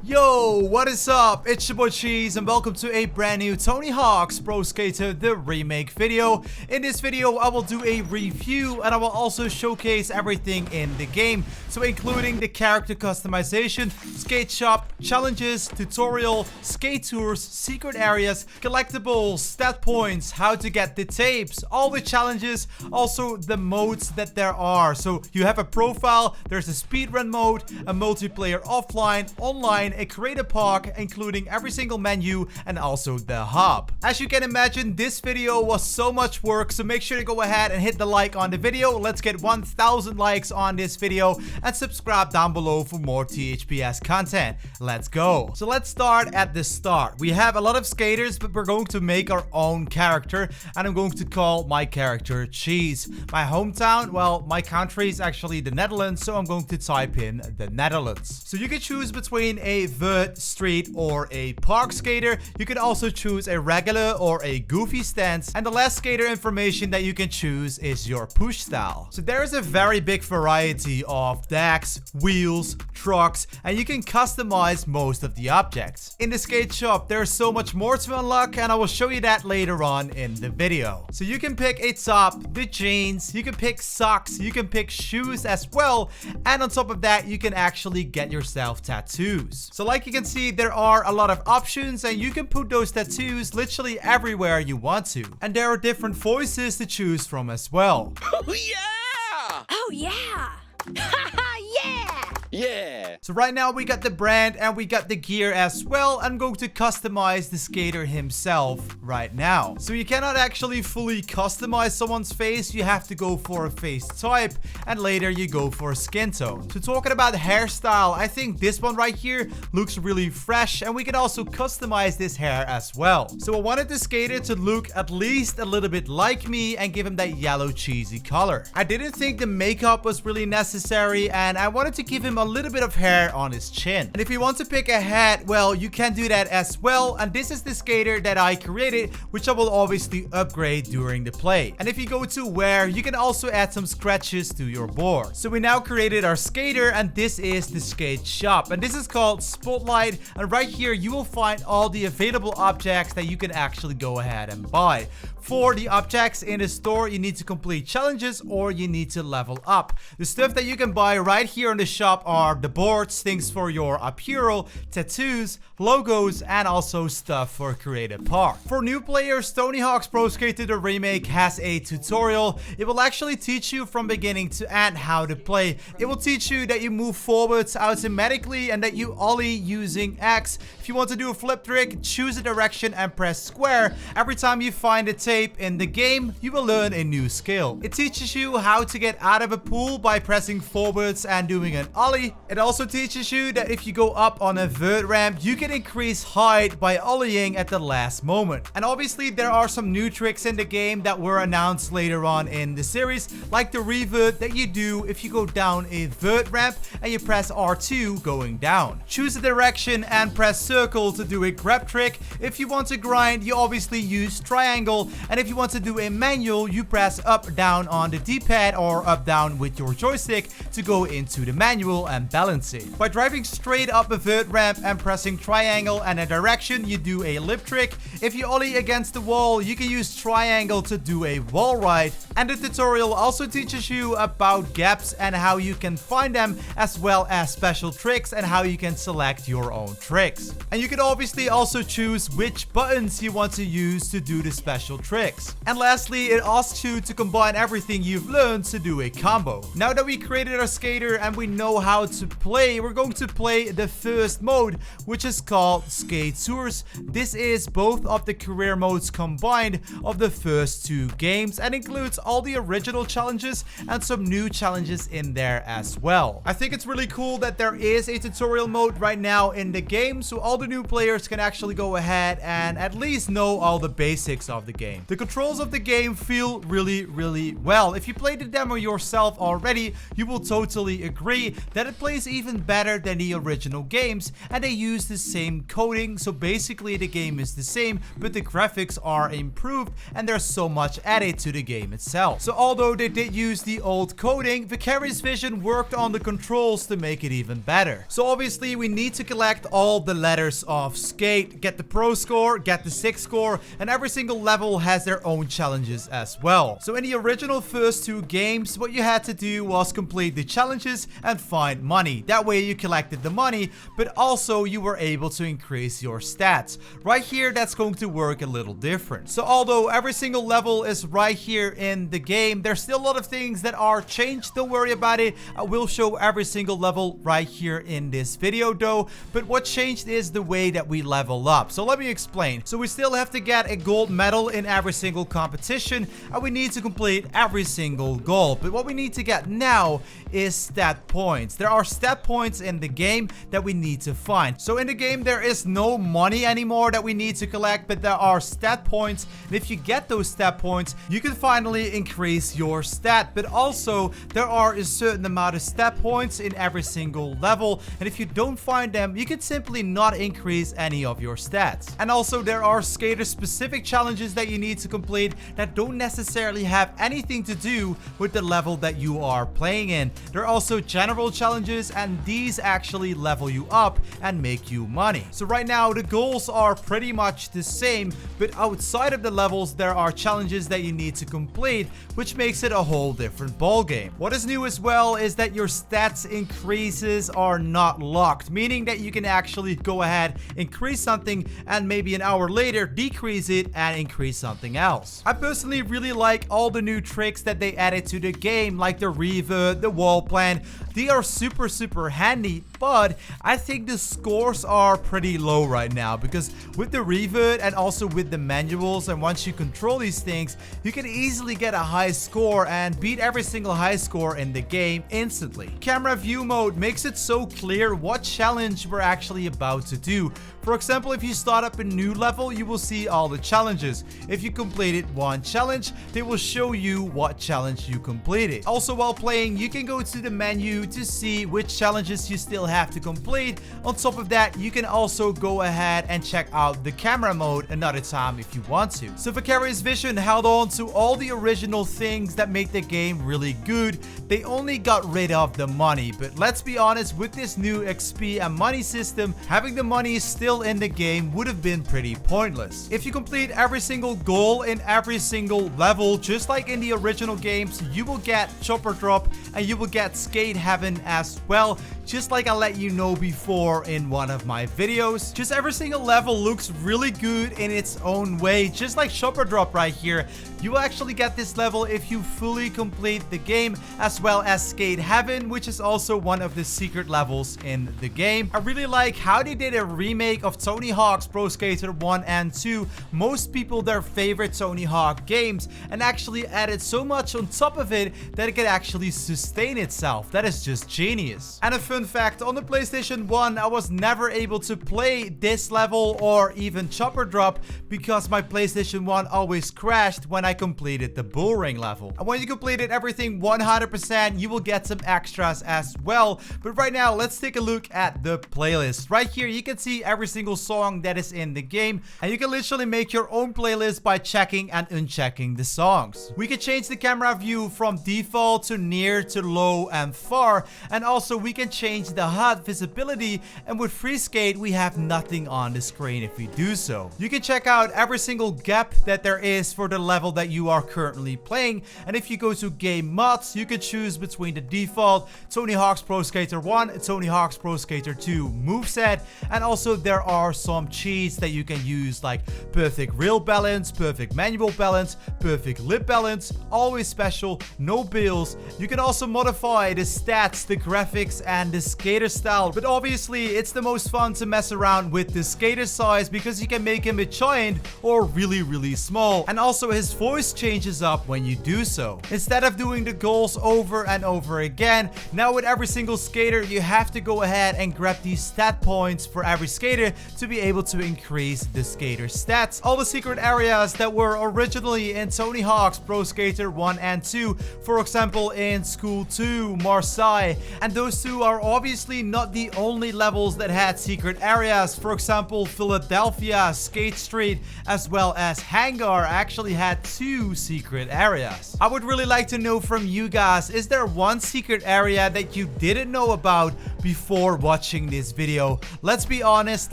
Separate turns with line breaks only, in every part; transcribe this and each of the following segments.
Yo, what is up? It's your boy Cheese and welcome to a brand new Tony Hawk's Pro Skater the Remake video. In this video, I will do a review and I will also showcase everything in the game. So including the character customization, skate shop, challenges, tutorial, skate tours, secret areas, collectibles, stat points, how to get the tapes, all the challenges, also the modes that there are. So you have a profile, there's a speedrun mode, a multiplayer offline, online, a creator park, including every single menu and also the hub. As you can imagine, this video was so much work, so make sure to go ahead and hit the like on the video. Let's get 1,000 likes on this video and subscribe down below for more THPS content. Let's go. So let's start at the start. We have a lot of skaters, but we're going to make our own character and I'm going to call my character Cheese. My hometown, well, my country is actually the Netherlands, so I'm going to type in the Netherlands. So you can choose between a vert, street or a park skater. You can also choose a regular or a goofy stance, and the last skater information that you can choose is your push style. So there is a very big variety of decks, wheels, trucks, and you can customize most of the objects. In the skate shop, there's so much more to unlock and I will show you that later on in the video. So you can pick a top, the jeans, you can pick socks, you can pick shoes as well, and on top of that you can actually get yourself tattoos. So like you can see, there are a lot of options and you can put those tattoos literally everywhere you want to. And there are different voices to choose from as well.
Oh yeah!
Oh yeah! Yeah!
Yeah!
So right now we got the brand and we got the gear as well. I'm going to customize the skater himself right now. So you cannot actually fully customize someone's face. You have to go for a face type and later you go for a skin tone. So talking about hairstyle, I think this one right here looks really fresh and we can also customize this hair as well. So I wanted the skater to look at least a little bit like me and give him that yellow cheesy color. I didn't think the makeup was really necessary and I wanted to give him a little bit of hair on his chin. And if you want to pick a hat, well, you can do that as well. And this is the skater that I created, which I will obviously upgrade during the play. And if you go to wear, you can also add some scratches to your board. So we now created our skater and this is the skate shop. And this is called Spotlight. And right here, you will find all the available objects that you can actually go ahead and buy. For the objects in the store, you need to complete challenges or you need to level up. The stuff that you can buy right here in the shop are the boards, things for your apparel, tattoos, logos, and also stuff for Creative Park. For new players, Tony Hawk's Pro Skater the Remake has a tutorial. It will actually teach you from beginning to end how to play. It will teach you that you move forwards automatically and that you ollie using X. If you want to do a flip trick, choose a direction and press square. Every time you find a tape in the game, you will learn a new skill. It teaches you how to get out of a pool by pressing forwards and doing an ollie. It also teaches you that if you go up on a vert ramp, you can increase height by ollieing at the last moment. And obviously there are some new tricks in the game that were announced later on in the series, like the revert that you do if you go down a vert ramp and you press R2 going down. Choose a direction and press circle to do a grab trick. If you want to grind, you obviously use triangle, and if you want to do a manual, you press up down on the D-pad or up down with your joystick to go into the manual and balance it. By driving straight up a vert ramp and pressing triangle and a direction, you do a lip trick. If you ollie against the wall, you can use triangle to do a wall ride. And the tutorial also teaches you about gaps and how you can find them, as well as special tricks and how you can select your own tricks. And you can obviously also choose which buttons you want to use to do the special tricks. And lastly, it asks you to combine everything you've learned to do a combo. Now that we created our skater and we know how to play, we're going to play the first mode, which is called Skate Tours. This is both of the career modes combined of the first two games and includes all the original challenges and some new challenges in there as well. I think it's really cool that there is a tutorial mode right now in the game, so all the new players can actually go ahead and at least know all the basics of the game. The controls of the game feel really well. If you played the demo yourself already, you will totally agree that it plays even better than the original games, and they use the same coding, so basically the game is the same, but the graphics are improved and there's so much added to the game itself. tell. So although they did use the old coding, Vicarious Vision worked on the controls to make it even better. So obviously we need to collect all the letters of Skate, get the pro score, get the 6 score, and every single level has their own challenges as well. So in the original first 2 games, what you had to do was complete the challenges and find money. That way you collected the money, but also you were able to increase your stats. Right here, that's going to work a little different. So although every single level is right here in the game, there's still a lot of things that are changed. Don't worry about it. I will show every single level right here in this video though. But what changed is the way that we level up. So let me explain. So we still have to get a gold medal in every single competition, and we need to complete every single goal. But what we need to get now is stat points. There are stat points in the game that we need to find. So in the game, there is no money anymore that we need to collect, but there are stat points. And if you get those stat points, you can finally increase your stat. But also, there are a certain amount of stat points in every single level. And if you don't find them, you can simply not increase any of your stats. And also, there are skater-specific challenges that you need to complete that don't necessarily have anything to do with the level that you are playing in. There are also general challenges, and these actually level you up and make you money. So right now, the goals are pretty much the same, but outside of the levels, there are challenges that you need to complete, which makes it a whole different ball game. What is new as well is that your stats increases are not locked, meaning that you can actually go ahead, increase something, and maybe an hour later decrease it and increase something else. I personally really like all the new tricks that they added to the game, like the revert, the wall plan. They are super handy, but I think the scores are pretty low right now because with the revert and also with the manuals, and once you control these things, you can easily get a high score and beat every single high score in the game instantly. Camera view mode makes it so clear what challenge we're actually about to do. For example, if you start up a new level, you will see all the challenges. If you completed one challenge, they will show you what challenge you completed. Also, while playing, you can go to the menu to see which challenges you still have to complete. On top of that, you can also go ahead and check out the camera mode another time if you want to. So Vicarious Vision held on to all the original things that make the game really good. They only got rid of the money, but let's be honest, with this new XP and money system, having the money still in the game would have been pretty pointless. If you complete every single goal in every single level, just like in the original games, you will get Chopper Drop and you will get Skate Heaven as well, just like I let you know before in one of my videos. Just every single level looks really good in its own way, just like Chopper Drop right here. You will actually get this level if you fully complete the game, as well as Skate Heaven, which is also one of the secret levels in the game. I really like how they did a remake of Tony Hawk's Pro Skater 1 and 2, most people their favorite Tony Hawk games, and actually added so much on top of it that it could actually sustain itself. That is just genius. And a fun fact, on the PlayStation 1, I was never able to play this level or even Chopper Drop because my PlayStation 1 always crashed when I completed the bull ring level. And when you completed everything 100%, you will get some extras as well. But right now, let's take a look at the playlist. Right here, you can see every single song that is in the game, and you can literally make your own playlist by checking and unchecking the songs. We can change the camera view from default to near to low and far, and also we can change the HUD visibility, and with free skate we have nothing on the screen if we do so. You can check out every single gap that there is for the level that you are currently playing, and if you go to game mods, you can choose between the default Tony Hawk's Pro Skater 1 and Tony Hawk's Pro Skater 2 moveset, and also there are some cheats that you can use like perfect rail balance, perfect manual balance, perfect lip balance, always special, no bills. You can also modify the stats, the graphics, and the skater style, but obviously it's the most fun to mess around with the skater size because you can make him a giant or really small, and also his voice changes up when you do so. Instead of doing the goals over and over again, now with every single skater you have to go ahead and grab these stat points for every skater to be able to increase the skater stats. All the secret areas that were originally in Tony Hawk's Pro Skater 1 and 2, for example in School 2, Marseille, and those two are obviously obviously not the only levels that had secret areas. For example, Philadelphia, Skate Street, as well as Hangar actually had 2 secret areas. I would really like to know from you guys, is there one secret area that you didn't know about before watching this video? Let's be honest,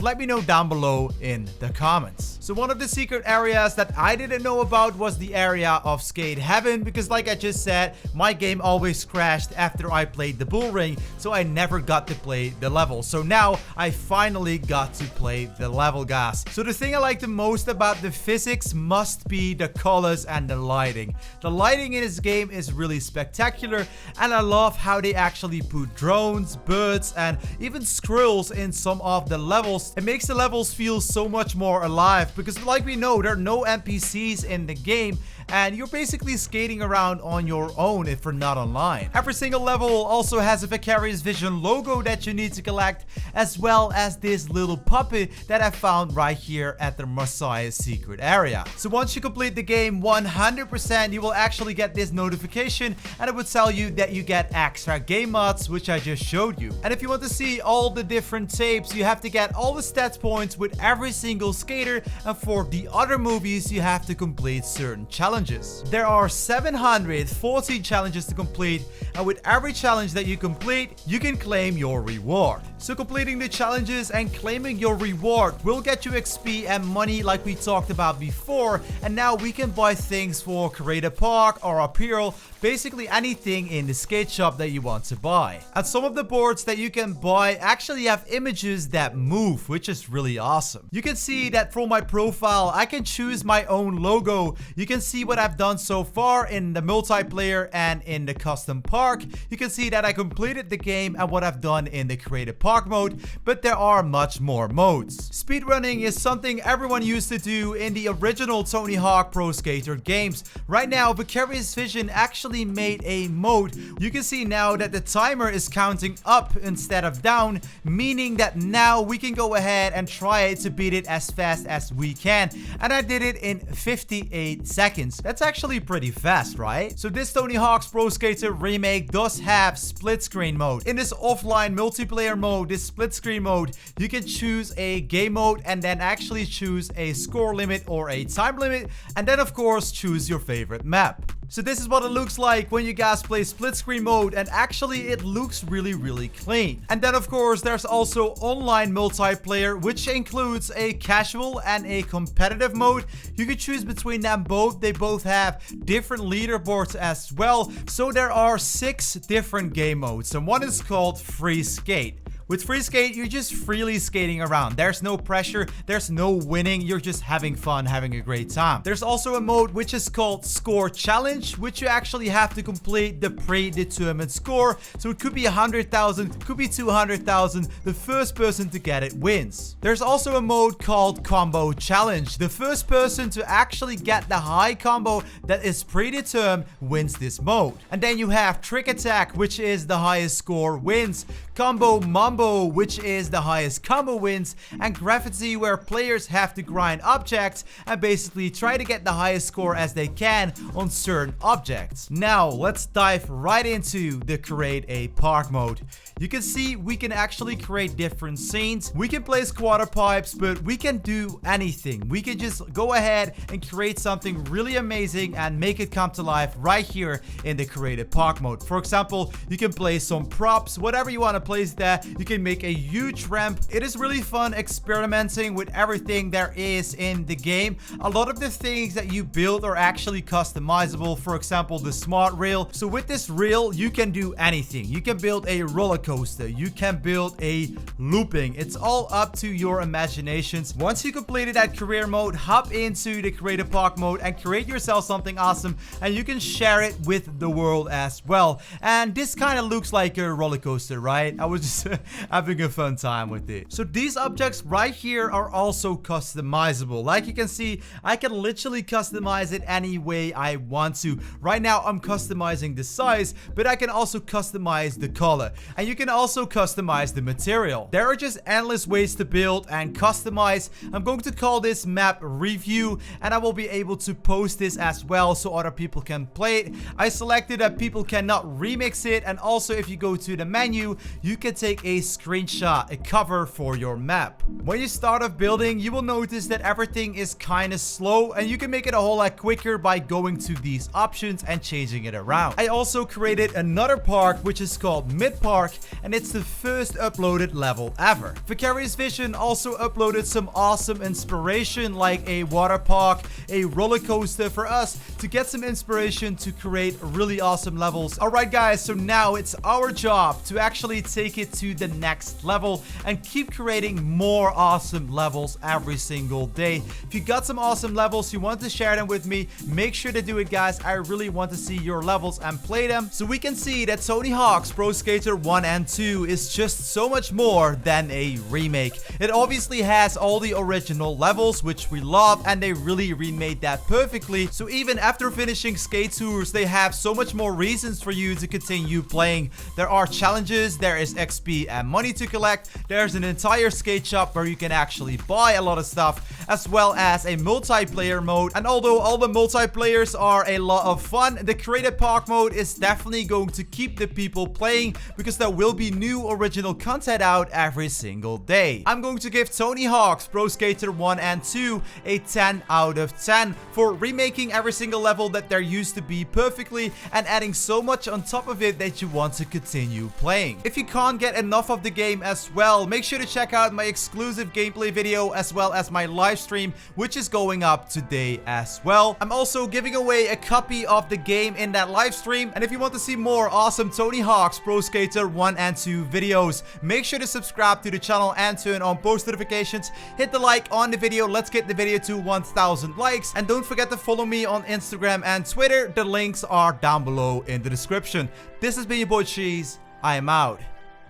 let me know down below in the comments. So one of the secret areas that I didn't know about was the area of Skate Heaven, because like I just said, my game always crashed after I played the bull ring, so I never got to play the level. So now I finally got to play the level, guys. So the thing I like the most about the physics must be the colors and the lighting. The lighting in this game is really spectacular, and I love how they actually put drones, birds, and even squirrels in some of the levels. It makes the levels feel so much more alive, because like we know, there are no NPCs in the game, and you're basically skating around on your own if you're not online. Every single level also has a Vicarious Vision logo that you need to collect, as well as this little puppet that I found right here at the Messiah's secret area. So once you complete the game 100%, you will actually get this notification, and it would tell you that you get extra game mods, which I just showed you. And if you want to see all the different tapes, you have to get all the stats points with every single skater, and for the other movies, you have to complete certain challenges. There are 740 challenges to complete, and with every challenge that you complete, you can claim your reward. So completing the challenges and claiming your reward will get you XP and money like we talked about before, and now we can buy things for Creative Park or apparel, basically anything in the skate shop that you want to buy. And some of the boards that you can buy actually have images that move, which is really awesome. You can see that from my profile, I can choose my own logo. You can see what I've done so far in the multiplayer and in the custom park. You can see that I completed the game and what I've done in the Creative Park mode, but there are much more modes. Speedrunning is something everyone used to do in the original Tony Hawk Pro Skater games. Right now, Vicarious Vision actually made a mode. You can see now that the timer is counting up instead of down, meaning that now we can go ahead and try to beat it as fast as we can. And I did it in 58 seconds. That's actually pretty fast, right? So this Tony Hawk's Pro Skater remake does have split screen mode. In this offline multiplayer mode, this split screen mode, you can choose a game mode and then actually choose a score limit or a time limit, and then of course choose your favorite map. So this is what it looks like when you guys play split screen mode, and actually it looks really clean. And then of course there's also online multiplayer, which includes a casual and a competitive mode. You can choose between them both. They both have different leaderboards as well. So there are 6 different game modes, and one is called Free Skate. With Free Skate, you're just freely skating around. There's no pressure, there's no winning, you're just having fun, having a great time. There's also a mode which is called Score Challenge, which you actually have to complete the predetermined score. So it could be 100,000, could be 200,000. The first person to get it wins. There's also a mode called Combo Challenge. The first person to actually get the high combo that is predetermined wins this mode. And then you have Trick Attack, which is the highest score wins. Combo Mambo, which is the highest combo wins, and Graffiti, where players have to grind objects and basically try to get the highest score as they can on certain objects. Now let's dive right into the Create a Park mode. You can see we can actually create different scenes. We can place quarter pipes, but we can do anything. We can just go ahead and create something really amazing and make it come to life right here in the Create a Park mode. For example, you can place some props, whatever you want to place there. You can make a huge ramp. It is really fun experimenting with everything there is in the game. A lot of the things that you build are actually customizable. For example, the smart rail. So with this rail, you can do anything. You can build a roller coaster. You can build a looping. It's all up to your imaginations. Once you completed that career mode, hop into the Creative Park mode and create yourself something awesome, and you can share it with the world as well. And this kind of looks like a roller coaster, right? I was just having a fun time with it. So these objects right here are also customizable. Like you can see, I can literally customize it any way I want to. Right now I'm customizing the size, but I can also customize the color, and you can also customize the material. There are just endless ways to build and customize. I'm going to call this map review, and I will be able to post this as well so other people can play it. I selected that people cannot remix it, and also if you go to the menu, you can take a screenshot, a cover for your map. When you start off building, you will notice that everything is kind of slow, and you can make it a whole lot quicker by going to these options and changing it around. I also created another park which is called Mid Park, and it's the first uploaded level ever. Vicarious Vision also uploaded some awesome inspiration like a water park, a roller coaster for us to get some inspiration to create really awesome levels. Alright guys, so now it's our job to actually take it to the next level and keep creating more awesome levels every single day. If you got some awesome levels, you want to share them with me, make sure to do it guys. I really want to see your levels and play them so we can see that Tony Hawk's Pro Skater 1 and 2 is just so much more than a remake. It obviously has all the original levels which we love, and they really remade that perfectly. So even after finishing Skate Tours, they have so much more reasons for you to continue playing. There are challenges, there is XP and money to collect, there's an entire skate shop where you can actually buy a lot of stuff, as well as a multiplayer mode. And although all the multiplayers are a lot of fun, the creative park mode is definitely going to keep the people playing because there will be new original content out every single day. I'm going to give Tony Hawk's Pro Skater 1 and 2 a 10 out of 10 for remaking every single level that there used to be perfectly and adding so much on top of it that you want to continue playing. If you can't get enough of the game as well, make sure to check out my exclusive gameplay video as well as my live stream, which is going up today as well. I'm also giving away a copy of the game in that live stream, and if you want to see more awesome Tony Hawk's Pro Skater 1 and 2 videos, make sure to subscribe to the channel and turn on post notifications. Hit the like on the video, let's get the video to 1000 likes, and don't forget to follow me on Instagram and Twitter. The links are down below in the description. This has been your boy Cheese. I am out.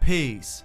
Peace.